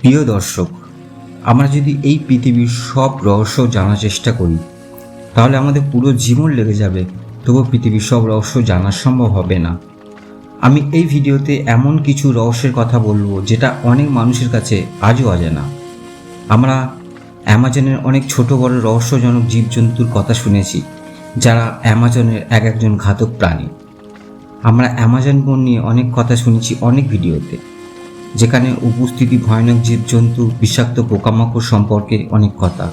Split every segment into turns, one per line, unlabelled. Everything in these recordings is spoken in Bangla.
প্রিয় দর্শক, আমরা যদি এই পৃথিবীর সব রহস্য জানার চেষ্টা করি তাহলে আমাদের পুরো জীবন লেগে যাবে, তবুও পৃথিবীর সব রহস্য জানা সম্ভব হবে না। আমি এই ভিডিওতে এমন কিছু রহস্যের কথা বলবো যেটা অনেক মানুষের কাছে আজও অজানা। আমরা অ্যামাজনের অনেক ছোট বড় রহস্যজনক জীবজন্তুর কথা শুনেছি, যারা অ্যামাজনের একজন ঘাতক প্রাণী। আমরা অ্যামাজন বন নিয়ে অনেক কথা শুনেছি অনেক ভিডিওতে, যেখানে উপস্থিতি ভয়ানক জীবজন্তু, বিষাক্ত পোকামাকড় সম্পর্কে অনেক কথা।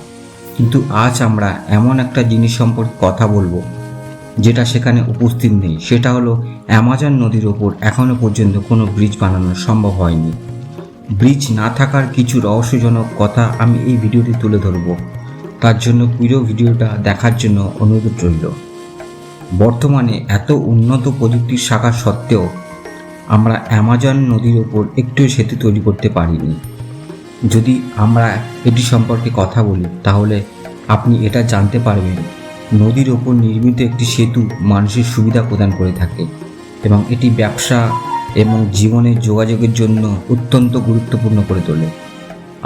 কিন্তু আজ আমরা এমন একটা জিনিস সম্পর্কে কথা বলবো যেটা সেখানে উপস্থিত নেই। সেটা হলো অ্যামাজন নদীর ওপর এখনও পর্যন্ত কোনো ব্রিজ বানানো সম্ভব হয়নি। ব্রিজ না থাকার কিছু রহস্যজনক কথা আমি এই ভিডিওতে তুলে ধরব। তার জন্য পুরো ভিডিওটা দেখার জন্য অনুরোধ রইল। বর্তমানে এত উন্নত প্রযুক্তির শাখা সত্ত্বেও আমরা অ্যামাজন নদীর ওপর একটু সেতু তৈরি করতে পারিনি। যদি আমরা এটি সম্পর্কে কথা বলি তাহলে আপনি এটা জানতে পারবেন, নদীর ওপর নির্মিত একটি সেতু মানুষের সুবিধা প্রদান করে থাকে এবং এটি ব্যবসা এবং জীবনের যোগাযোগের জন্য অত্যন্ত গুরুত্বপূর্ণ করে তোলে।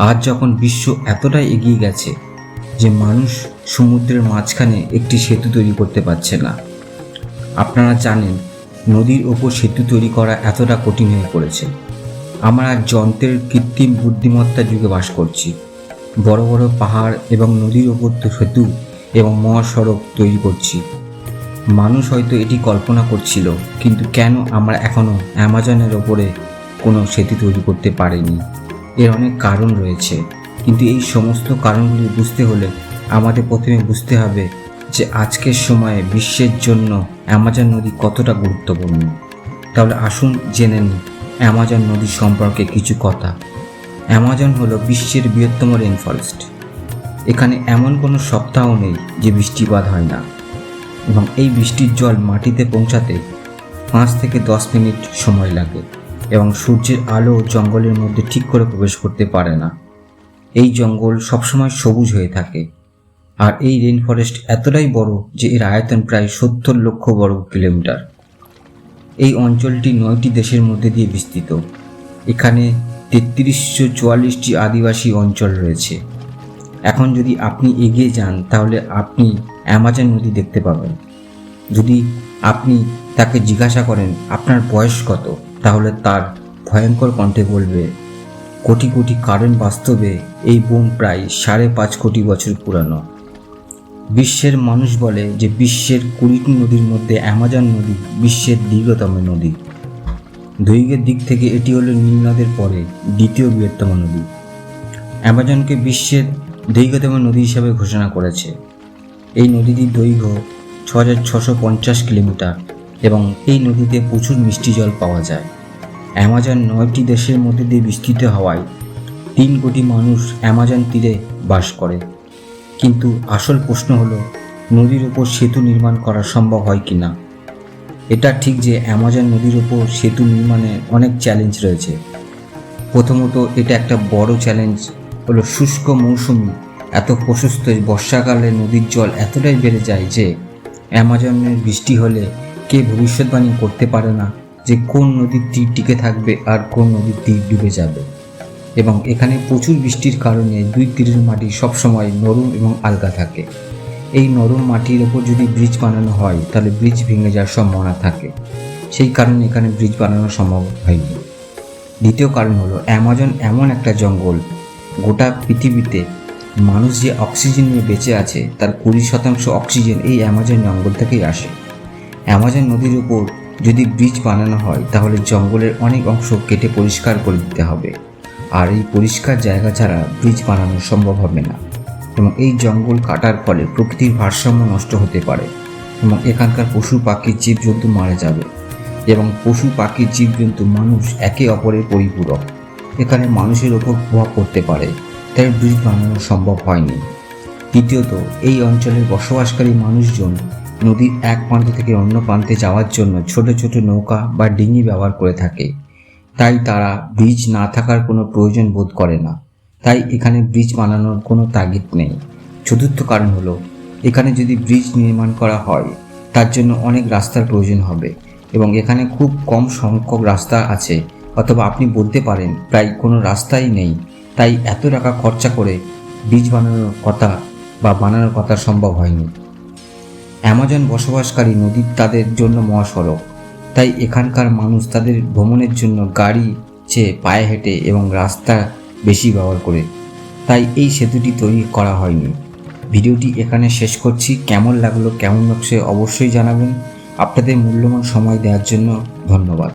আজ যখন বিশ্ব এতটাই এগিয়ে গেছে যে মানুষ সমুদ্রের মাঝখানে একটি সেতু তৈরি করতে পারছে না। আপনারা জানেন, নদীর ওপর সেতু তৈরি করা এতটা কঠিন হয়ে পড়েছে। আমরা যন্ত্রের কৃত্রিম বুদ্ধিমত্তার যুগে বাস করছি। বড় বড় পাহাড় এবং নদীর ওপর সেতু এবং মহাসড়ক তৈরি করছি। মানুষ হয়তো এটি কল্পনা করছিল, কিন্তু কেন আমরা এখনও অ্যামাজনের ওপরে কোনো সেতু তৈরি করতে পারিনি? এর অনেক কারণ রয়েছে, কিন্তু এই সমস্ত কারণগুলি বুঝতে হলে আমাদের প্রথমে বুঝতে হবে যে আজকের সময়ে বিশ্বের জন্য অ্যামাজন নদী কতটা গুরুত্বপূর্ণ। তাহলে আসুন জেনে নিই অ্যামাজন নদী সম্পর্কে কিছু কথা। অ্যামাজন হলো বিশ্বের বৃহত্তম রেন ফরেস্ট। এখানে এমন কোনো সপ্তাহ নেই যে বৃষ্টিপাত হয় না, এবং এই বৃষ্টির জল মাটিতে পৌঁছাতে 5 থেকে 10 মিনিট সময় লাগে, এবং সূর্যের আলো জঙ্গলের মধ্যে ঠিক করে প্রবেশ করতে পারে না। এই জঙ্গল সবসময় সবুজ হয়ে থাকে, আর এই রেন ফরেস্ট এতটাই বড় যে এর আয়তন প্রায় 70 লক্ষ বর্গ কিলোমিটার। এই অঞ্চলটি 9টি দেশের মধ্যে দিয়ে বিস্তৃত। এখানে 3344টি আদিবাসী অঞ্চল রয়েছে। এখন যদি আপনি এগিয়ে যান তাহলে আপনি অ্যামাজন নদী দেখতে পাবেন। যদি আপনি তাকে জিজ্ঞাসা করেন আপনার বয়স কত, তাহলে তার ভয়ঙ্কর কণ্ঠে বলবে কোটি কোটি, কারণ বাস্তবে এই বন প্রায় 5.5 কোটি বছর পুরানো। বিশ্বের মানুষ বলে যে বিশ্বের 20টি নদীর মধ্যে অ্যামাজন নদী বিশ্বের দীর্ঘতম নদী। দৈর্ঘ্যের দিক থেকে এটি হলো নীল নদের পরে দ্বিতীয় বৃহত্তম নদী। অ্যামাজনকে বিশ্বের দীর্ঘতম নদী হিসাবে ঘোষণা করেছে। এই নদীটির দৈর্ঘ্য 6650 কিলোমিটার এবং এই নদীতে প্রচুর মিষ্টি জল পাওয়া যায়। অ্যামাজন 9টি দেশের মধ্যে দিয়ে বিস্তৃত হওয়ায় 3 কোটি মানুষ অ্যামাজন তীরে বাস করে। কিন্তু আসল প্রশ্ন হলো, নদীর ওপর সেতু নির্মাণ করা সম্ভব হয় কি না? এটা ঠিক যে অ্যামাজন নদীর ওপর সেতু নির্মাণে অনেক চ্যালেঞ্জ রয়েছে। প্রথমত, এটা একটা বড় চ্যালেঞ্জ হলো শুষ্ক মৌসুমি এত প্রশস্ত বর্ষাকালে নদীর জল এতটাই বেড়ে যায় যে অ্যামাজনের বৃষ্টি হলে কে ভবিষ্যৎবাণী করতে পারে না যে কোন নদীর তীর টিকে থাকবে আর কোন নদীর তীর ডুবে যাবে। এবং এখানে প্রচুর বৃষ্টির কারণে দুই তীরের মাটি সবসময় নরম এবং আলগা থাকে। এই নরম মাটির ওপর যদি ব্রিজ বানানো হয় তাহলে ব্রিজ ভেঙে যাওয়ার সম্ভাবনা থাকে। সেই কারণে এখানে ব্রিজ বানানো সম্ভব হয়নি। দ্বিতীয় কারণ হলো, অ্যামাজন এমন একটা জঙ্গল, গোটা পৃথিবীতে মানুষ যে অক্সিজেন নিয়ে বেঁচে আছে তার 20% অক্সিজেন এই অ্যামাজন জঙ্গল থেকেই আসে। অ্যামাজন নদীর উপর যদি ব্রিজ বানানো হয় তাহলে জঙ্গলের অনেক অংশ কেটে পরিষ্কার করে দিতে হবে, আর এই পরিষ্কার জায়গা ছাড়া ব্রিজ বানানো সম্ভব হবে না। এবং এই জঙ্গল কাটার ফলে প্রকৃতির ভারসাম্য নষ্ট হতে পারে এবং এখানকার পশু পাখি জীবজন্তু মারা যাবে। এবং পশু পাখি জীবজন্তু মানুষ একে অপরের পরিপূরক, এখানে মানুষের ওপর প্রভাব পড়তে পারে, তাই ব্রিজ বানানো সম্ভব হয়নি। তৃতীয়ত, এই অঞ্চলের বসবাসকারী মানুষজন নদীর এক প্রান্ত থেকে অন্য প্রান্তে যাওয়ার জন্য ছোট ছোট নৌকা বা ডিঙি ব্যবহার করে থাকে, তাই তারা ব্রিজ না থাকার কোনো প্রয়োজন বোধ করে না। তাই এখানে ব্রিজ বানানোর কোনো তাগিদ নেই। চতুর্থ কারণ হলো, এখানে যদি ব্রিজ নির্মাণ করা হয় তার জন্য অনেক রাস্তার প্রয়োজন হবে, এবং এখানে খুব কম সংখ্যক রাস্তা আছে, অথবা আপনি বলতে পারেন প্রায় কোনো রাস্তাই নেই। তাই এত টাকা খরচা করে ব্রিজ বানানোর কথা সম্ভব হয়নি। অ্যামাজন বসবাসকারী নদী তাদের জন্য মহাসড়ক, তাই এখানকার মানুষ তাদের ভ্রমণের জন্য গাড়ি চেয়ে পায়ে হেঁটে এবং রাস্তা বেশি ব্যবহার করে, তাই এই সেতুটি তৈরি করা হয়নি। ভিডিওটি এখানে শেষ করছি। কেমন লাগলো, কেমন লাগছে অবশ্যই জানাবেন। আপনাদের মূল্যবান সময় দেওয়ার জন্য ধন্যবাদ।